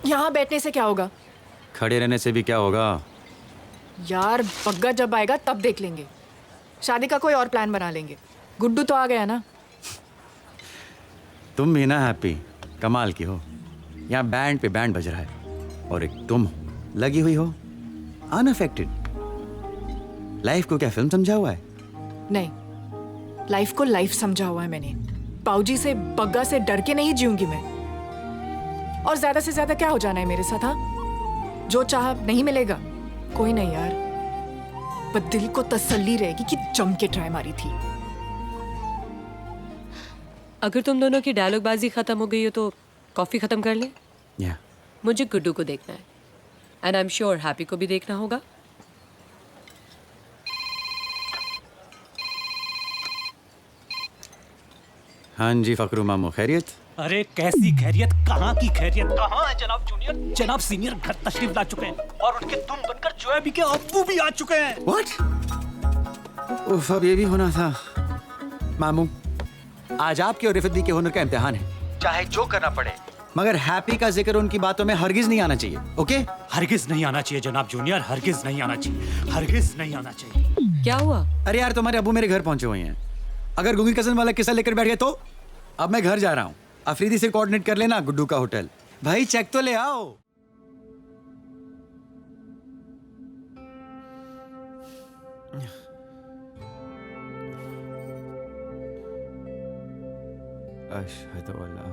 यहाँ बैठने से क्या होगा? खड़े रहने से भी क्या होगा? यार बग्गा जब आएगा तब देख लेंगे। शादी का कोई और प्लान बना लेंगे। गुड्डू तो आ गया ना। तुम भी ना हैप्पी, कमाल की हो। यहाँ बैंड पे बैंड बज रहा है और एक तुम लगी हुई हो अनअफेक्टेड। लाइफ को क्या फिल्म समझा हुआ है? नहीं, लाइफ को लाइफ समझा हुआ है मैंने। पाऊजी से बग्गा से डर के नहीं जीऊंगी मैं। और ज्यादा से ज्यादा क्या हो जाना है मेरे साथ? हाँ, जो चाह नहीं मिलेगा। कोई नहीं यार, पर दिल को तसल्ली रहेगी कि जम के ट्राई मारी थी। अगर तुम दोनों की डायलॉग बाजी खत्म हो गई हो तो कॉफी खत्म कर ले। या मुझे गुड्डू को देखना है and I am sure happy को भी देखना होगा। हाँ जी फकरू मामू, खैरियत? अरे कैसी खैरियत, कहाँ की खैरियत, कहाँ है जनाब जूनियर? जनाब सीनियर घर तशरीफ ला चुके हैं और उनके तुम बनकर जोएबी के अब्बू भी आ चुके हैं। व्हाट? उफ, अब ये भी होना था। मामू, आज आपके और रिफत दी के हुनर का इम्तिहान है, चाहे जो करना पड़े, मगर हैप्पी का जिक्र उनकी बातों में हरगिज नहीं आना चाहिए। ओके? हरगिज नहीं आना चाहिए जनाब जूनियर, हरगिज नहीं आना चाहिए, हरगिज नहीं आना चाहिए। क्या हुआ? अरे यार, तुम्हारे अबू मेरे घर पहुंचे हुए हैं। अगर गुंगी कजन वाला किस्सा लेकर बैठ गए तो अब मैं घर जा रहा हूँ। अफरीदी से कोऑर्डिनेट कर लेना गुड्डू का होटल। भाई चेक तो ले आओ। अशहदु अल्ला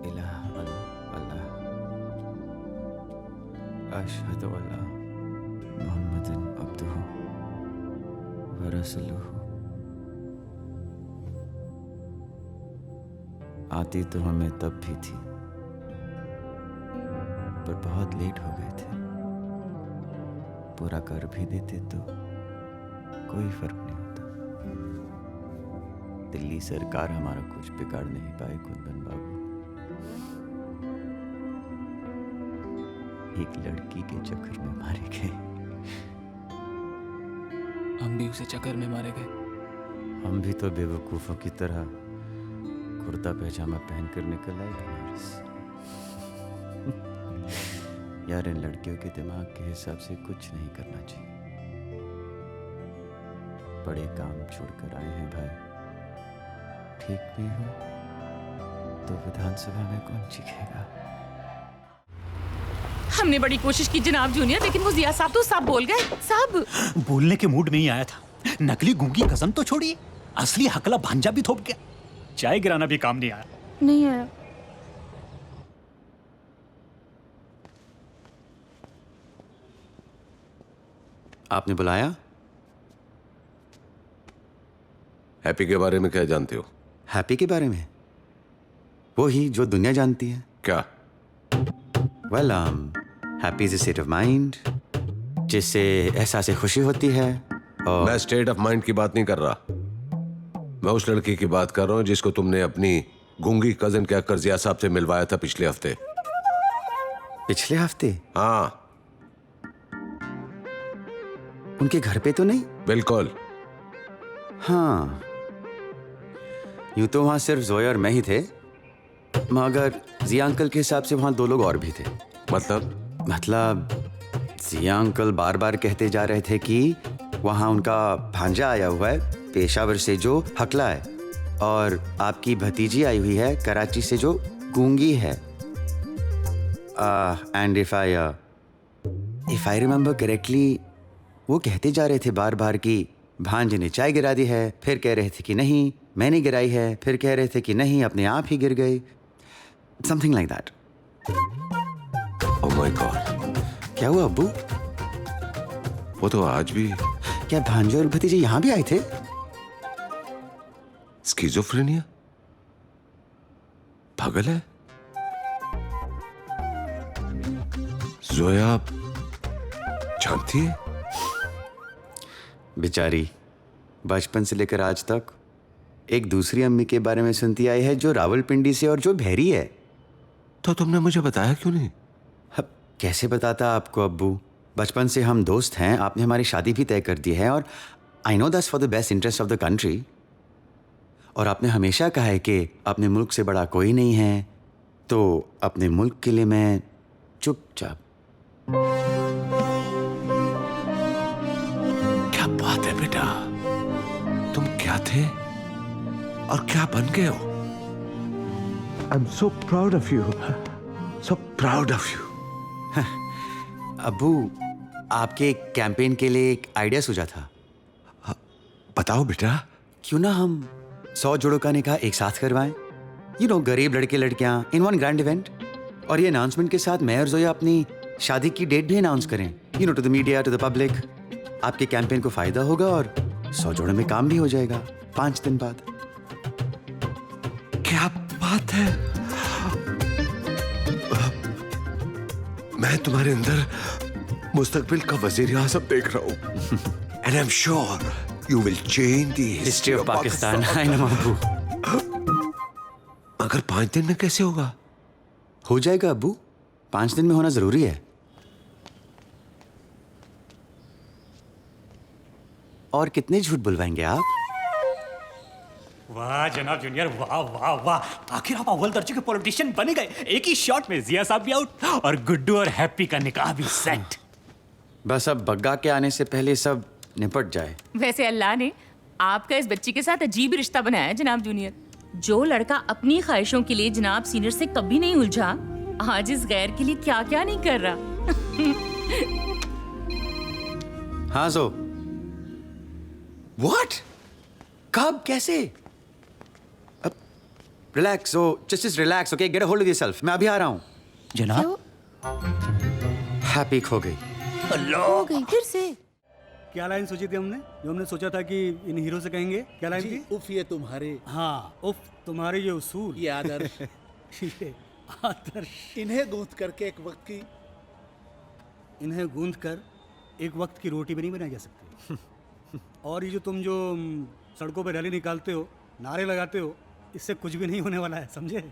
इलाहा इल्लल्लाह अशहदु अल्ला मुहम्मदन अब्दुहु व रसूलुहु। आती तो हमें तब भी थी, पर बहुत लेट हो गए थे। पूरा कर भी देते तो कोई फर्क नहीं होता। दिल्ली सरकार हमारा कुछ बिगाड़ नहीं पाए कुंदन बाबू। एक लड़की के चक्कर में मारे गए। हम भी उसे चक्कर में मारे गए। हम भी तो बेवकूफ़ों की तरह कुर्ता पैजामा पहन कर निकल आए बनारस। यार, इन लड़कियों के दिमाग के हिसाब से कुछ नहीं करना चाहिए। बड़े काम छोड़कर आए हैं भाई। ठीक भी हो तो विधानसभा में कौन चीखेगा? हमने बड़ी कोशिश की जनाब जूनियर, लेकिन वो जिया साहब तो सब बोल गए। सब बोलने के मूड में ही आया था। नकली गूंगी कसम तो छोड़िए, असली हकला भांजा भी थोप गया। चाय गिराना भी काम नहीं आया। नहीं है। आपने बुलाया? हैप्पी के बारे में क्या जानते हो? हैप्पी के बारे में? वो ही जो दुनिया जानती है। क्या? Well, happy is a state of mind जिससे एहसास खुशी होती है। और मैं स्टेट ऑफ माइंड की बात नहीं कर रहा। मैं उस लड़की की बात कर रहा हूँ जिसको तुमने अपनी गूंगी कजन के अक्कर जिया साहब से मिलवाया था पिछले हफ्ते। पिछले हफ्ते? हाँ। उनके घर पे तो नहीं? बिल्कुल। हाँ, यूं तो वहां सिर्फ जोया और मैं ही थे, मगर जिया अंकल के हिसाब से वहां 2 लोग और भी थे। मतलब जिया अंकल बार बार कहते जा रहे थे कि वहां उनका भांजा आया हुआ है पेशावर से जो हकला है, और आपकी भतीजी आई हुई है कराची से जो गूंगी है। And if I remember correctly, वो कहते जा रहे थे बार बार कि भांजे ने चाय गिरा दी है, फिर कह रहे थे कि नहीं मैंने गिराई है, फिर कह रहे थे कि नहीं अपने आप ही गिर गई। Something like that. Oh my God. क्या हुआ अब्बू? वो तो आज भी। क्या भांजे और भतीजे यहाँ भी आए थे? स्किज़ोफ्रेनिया? पागल है? जोया जानती है? बेचारी बचपन से लेकर आज तक एक दूसरी अम्मी के बारे में सुनती आई है जो रावलपिंडी से और जो बहरी है। तो तुमने मुझे बताया क्यों नहीं? अब कैसे बताता आपको अब्बू? बचपन से हम दोस्त हैं, आपने हमारी शादी भी तय कर दी है, और I know that's for the best interest of the country. और आपने हमेशा कहा है कि अपने मुल्क से बड़ा कोई नहीं है, तो अपने मुल्क के लिए मैं चुपचाप। क्या बात है बेटा, तुम क्या थे और क्या बन गए हो? I am so proud of you, so proud of you. अब्बू, आपके कैंपेन के लिए एक आइडिया सूझा था। बताओ बेटा। क्यों ना हम 100 जोड़ों का निकाह एक साथ करवाएं? गरीब लड़के लड़कियां इन वन ग्रैंड इवेंट। और ये अनाउंसमेंट के साथ मैं और जोया अपनी शादी की डेट भी अनाउंस करें, to the media, to the public. आपके कैंपेन को फायदा होगा और 100 जोड़ों में काम भी हो जाएगा 5 दिन बाद। क्या बात है, मैं तुम्हारे अंदर मुस्तकबिल का वजीर आज़म देख रहा हूं। And I am sure you will change the history of Pakistan. I know अब्बू। मगर 5 दिन में कैसे होगा? हो जाएगा अब्बू, 5 दिन में होना जरूरी है। और कितने झूठ बुलवाएंगे आप? वाह जनाब जूनियर, वाह वाह वाह, आखिर आप अव्वल दर्जे के पॉलिटिशियन बन गए। एक ही शॉट में जिया साहब भी आउट और गुड्डू और हैप्पी का निकाह भी सेट। बस अब बग्गा के आने से पहले सब निपट जाए। वैसे अल्लाह ने आपका इस बच्ची के साथ अजीब रिश्ता बनाया है जनाब जूनियर। जो लड़का अपनी ख्वाहिशों के लिए जनाब सीनियर से कभी नहीं उलझा, आज इस गैर के लिए क्या क्या नहीं कर रहा। हाँ जो व्हाट, कब, कैसे? अब relax, just relax, okay, get a hold of yourself. मैं अभी आ रहा हूँ। जनाब हैप्पी खो गई। हो गई फिर से। क्या लाइन सोची थी हमने, जो हमने सोचा था कि इन हीरो से कहेंगे? क्या लाइन थी? उफ ये तुम्हारे, हाँ, उफ तुम्हारे ये उसूल, ये आदर्श, ये आदर्श। इन्हें गूंथ करके एक वक्त की, इन्हें गूंथ कर एक वक्त की रोटी भी नहीं बनाई जा सकती। और ये जो तुम जो सड़कों पे रैली निकालते हो, नारे लगाते हो, इससे कुछ भी नहीं होने वाला है, समझे?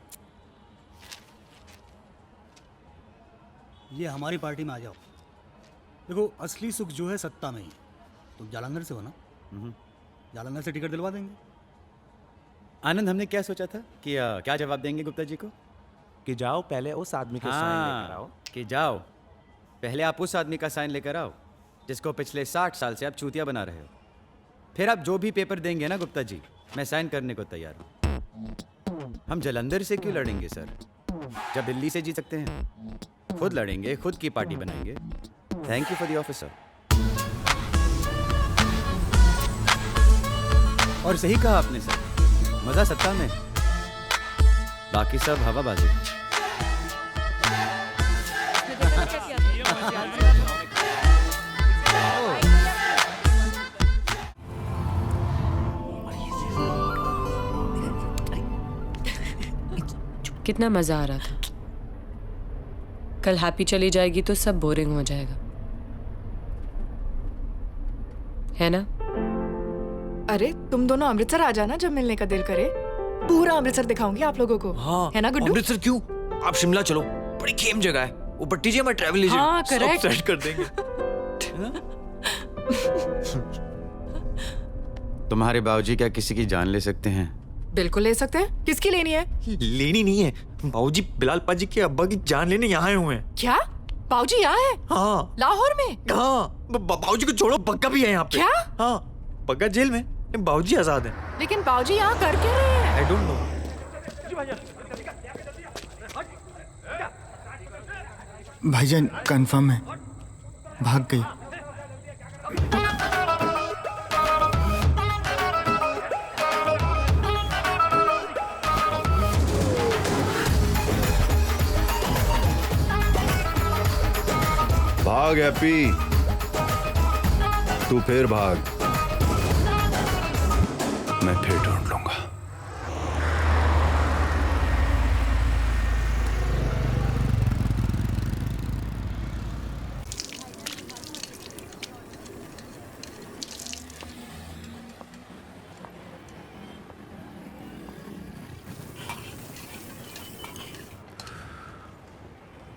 ये हमारी पार्टी में आ जाओ। देखो, असली सुख जो है सत्ता में ही। तुम जालंधर से हो ना? जालंधर से टिकट दिलवा देंगे। आनंद, हमने क्या सोचा था कि क्या जवाब देंगे गुप्ता जी को? कि जाओ पहले उस आदमी के साइन लेकर आओ। कि जाओ पहले आप उस आदमी का साइन लेकर आओ जिसको पिछले 60 साल से आप चूतिया बना रहे हो। फिर आप जो भी पेपर देंगे ना गुप्ता जी, मैं साइन करने को तैयार हूँ। हम जालंधर से क्यों लड़ेंगे सर, जब दिल्ली से जीत सकते हैं? खुद लड़ेंगे, खुद की पार्टी बनाएंगे। Thank you for the offer sir. और सही कहा आपने सर, मजा सत्ता में, बाकी सब हवाबाजी। कितना मजा आ रहा था। कल हैप्पी चली जाएगी तो सब बोरिंग हो जाएगा, है ना? अरे तुम दोनों अमृतसर आ जाना जब मिलने का दिल करे। पूरा अमृतसर दिखाऊंगी आप लोगों को। हाँ, है ना गुड्डू? अमृतसर क्यों, आप शिमला चलो, बड़ी खेम जगह है। वो पट्टी जी हमारा ट्रैवल एजेंट, हाँ, सब correct। सेट कर देंगे। तुम्हारे बाबूजी क्या किसी की जान ले सकते हैं? बिल्कुल ले सकते हैं। किसकी लेनी है? लेनी नहीं है, बाबूजी बिलाल पाजी के अब्बा की जान लेने यहाँ आए हुए हैं। क्या बाबूजी यहाँ है? हाँ लाहौर में? हाँ, बाबूजी को छोड़ो, बग्गा भी है यहाँ पे। क्या? हाँ, बग्गा जेल में, बाबूजी आजाद हैं। लेकिन बाबूजी यहाँ कर क्या रहे हैं? I don't know. भाईजान कंफर्म है, भाग गई। भाग हैप्पी, तू फिर भाग, मैं फिर ढूंढ लूंगा।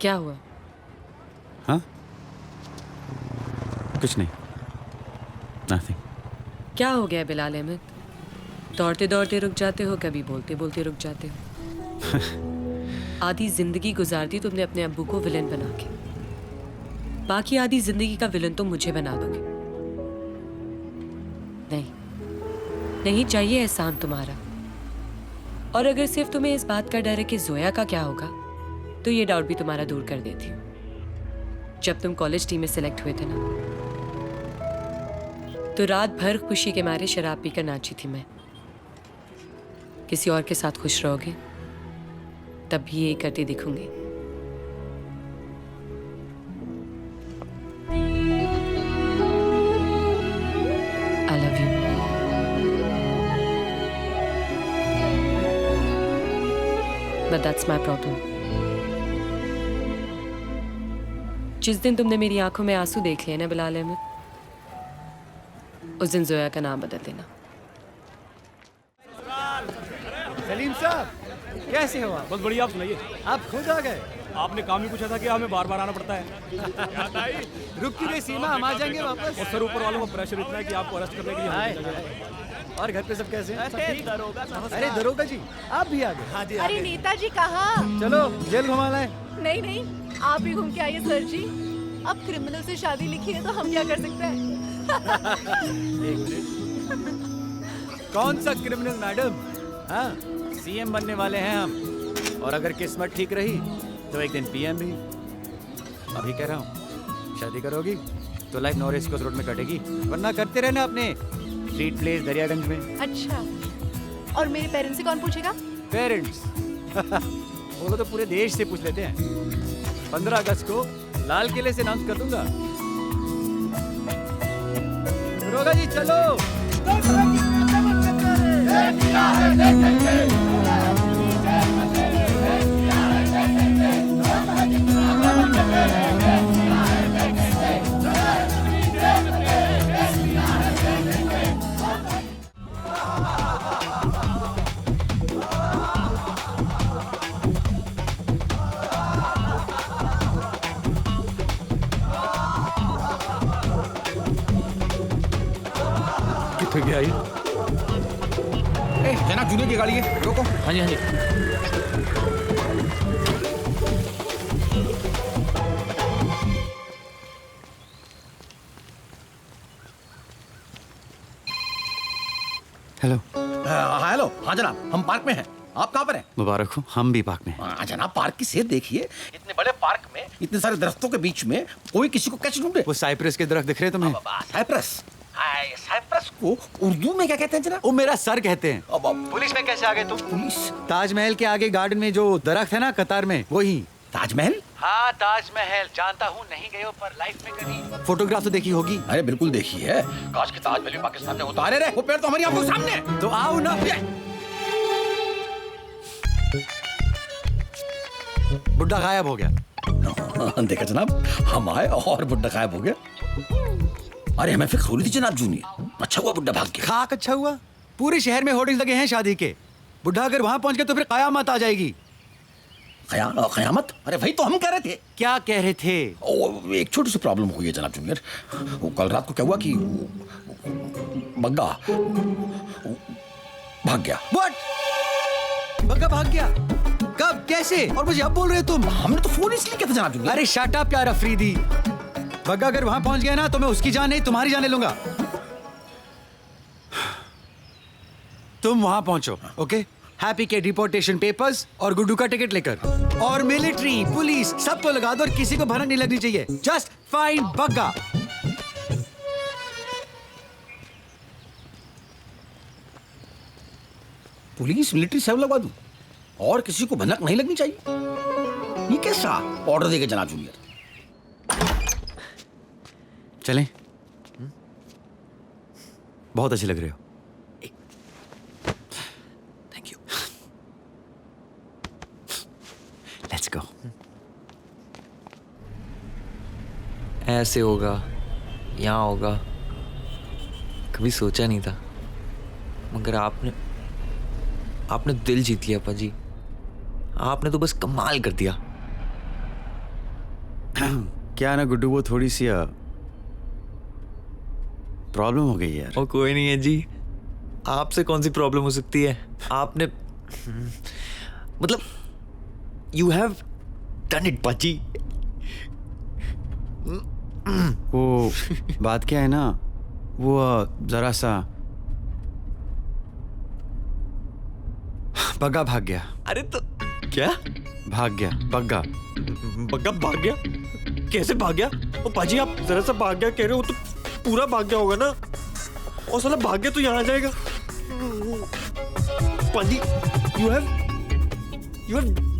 क्या हुआ? हाँ, कुछ नहीं, नथिंग। क्या हो गया बिलाल अहमद? दौड़ते दौड़ते रुक जाते हो, कभी बोलते बोलते रुक जाते हो। आधी जिंदगी गुजार दी तुमने अपने अब्बू को विलन बना के, बाकी आधी जिंदगी का विलन तो मुझे बना दोगे। नहीं, नहीं चाहिए एहसान तुम्हारा। और अगर सिर्फ तुम्हें इस बात का डर है कि जोया का क्या होगा, तो ये डाउट भी तुम्हारा दूर कर देती हूँ। जब तुम कॉलेज टीम में सिलेक्ट हुए थे ना, तो रात भर खुशी के मारे शराब पीकर नाची थी मैं। किसी और के साथ खुश रहोगे तब भी यही करती दिखूंगी। I love you. But that's my problem. जिस दिन तुमने मेरी आंखों में आंसू देख लिए ना बिलाल अहमद, उस दिन जोया का नाम बदल देना। सलीम साहब, कैसे हो आप? बहुत बढ़िया। आप सुनाइए। आप खुद आ गए? आपने काम ही पूछा था कि हमें बार बार आना पड़ता है। रुक की गई सीमा, हम आ जाएंगे वापस। और सर, ऊपर वालों को प्रेशर इतना है कि आपको अरेस्ट करने के लिए और घर पे सब कैसे हैं? अरे दरोगा जी, आप भी आ गए? हाँ जी। अरे नेताजी कहाँ? चलो जेल घुमा लाएं। नहीं नहीं, आप ही घूम के आइए सर जी। अब क्रिमिनल से शादी लिखी है तो हम क्या कर सकते हैं? कौन सा क्रिमिनल मैडम? हाँ, सीएम बनने वाले हैं हम। और अगर किस्मत ठीक रही तो एक दिन पीएम भी। अभी कह रहा हूँ, शादी करोगी तो लाइफ नो रिस्क रोड में कटेगी, वरना करते रहना अपने स्ट्रीट प्लेस दरियागंज में। अच्छा, और मेरे पेरेंट्स से कौन पूछेगा? पेरेंट्स बोलो तो पूरे देश से पूछ लेते हैं। 15 अगस्त को लाल किले से अनाउंस कर दूंगा। दरोगा जी चलो। कितने गया ये? जनाब जूनियर की गाड़ी है, रोको। हाँ जी हाँ जी। हेलो। हेलो। हाँ जनाब, हम पार्क में हैं। आप कहाँ पर हैं? मुबारक हो, हम भी पार्क में। हाँ जनाब, पार्क की सेहत देखिए। इतने बड़े पार्क में इतने सारे दरख्तों के बीच में कोई किसी को कैच ढूंढे। वो साइप्रस के दरख्त दिख रहे तुम्हें? साइप्रस? साइप्रस को उर्दू में क्या कहते हैं जनाब? वो मेरा सर कहते हैं। पुलिस में कैसे आ गए तुम? पुलिस? ताजमहल के आगे गार्डन में जो दरख्त है ना कतार में, वही। ताजमहल? हाँ ताजमहल, जानता हूँ नहीं गए हो पर लाइफ में कभी फोटोग्राफ तो देखी होगी। अरे बिल्कुल देखी है। काश के ताजमहल भी पाकिस्तान में होता। अरे वो पेड़ तो हमारी आंखों के सामने है। तो आओ ना। बुड्ढा गायब हो गया। देखा जनाब, हम आए और बुड्ढा गायब हो गया। अरे हमें फिक्र हो रही थी जनाब जूनियर। अच्छा हुआ बुड्ढा भाग गया। खाक अच्छा हुआ। पूरे शहर में होर्डिंग्स लगे हैं शादी के। बुड्ढा अगर वहां पहुंच गए तो फिर कयामत आ जाएगी। कयामत? अरे भाई तो हम कह रहे थे। क्या कह रहे थे? एक छोटी सी प्रॉब्लम हुई है जनाब जूनियर। कल रात को क्या हुआ कि बग्गा भाग गया। व्हाट? बग्गा भाग गया? कब, कैसे? और मुझे अब बोल रहे हो तुम? हमने तो फोन इसलिए किया था जनाब जूनियर। अरे शट अप यार अफरीदी। बग्गा अगर वहां पहुंच गया ना तो मैं उसकी जान नहीं तुम्हारी जान ले लूंगा। तुम वहां पहुंचो, ओके? हैप्पी के डिपोर्टेशन पेपर्स और गुड्डू का टिकट लेकर, और मिलिट्री पुलिस सबको लगा दो और किसी को भनक नहीं लगनी चाहिए। Just find Bagga. Police military सब लगवा दूं और किसी को भनक नहीं लगनी चाहिए? ये कैसा ऑर्डर देगा जनाब जूनियर? चलें? बहुत अच्छे लग रहे हो। Thank you. Let's go. ऐसे होगा, यहाँ होगा, कभी सोचा नहीं था। मगर आपने दिल जीत लिया पाजी। आपने तो बस कमाल कर दिया। क्या ना गुड्डू, वो थोड़ी सी प्रॉब्लम हो गई यार। और कोई नहीं है जी, आपसे कौन सी प्रॉब्लम हो सकती है? आपने मतलब You have done it, पाजी। वो बात क्या है ना, वो जरा सा बग्गा भाग गया। अरे तो क्या भाग गया? बग्गा बग्गा भाग गया? कैसे भाग गया? ओ पाजी आप जरा सा भाग गया कह रहे हो तो पूरा भाग गया होगा ना, और साला भाग गया तो यहाँ आ जाएगा। पाजी you have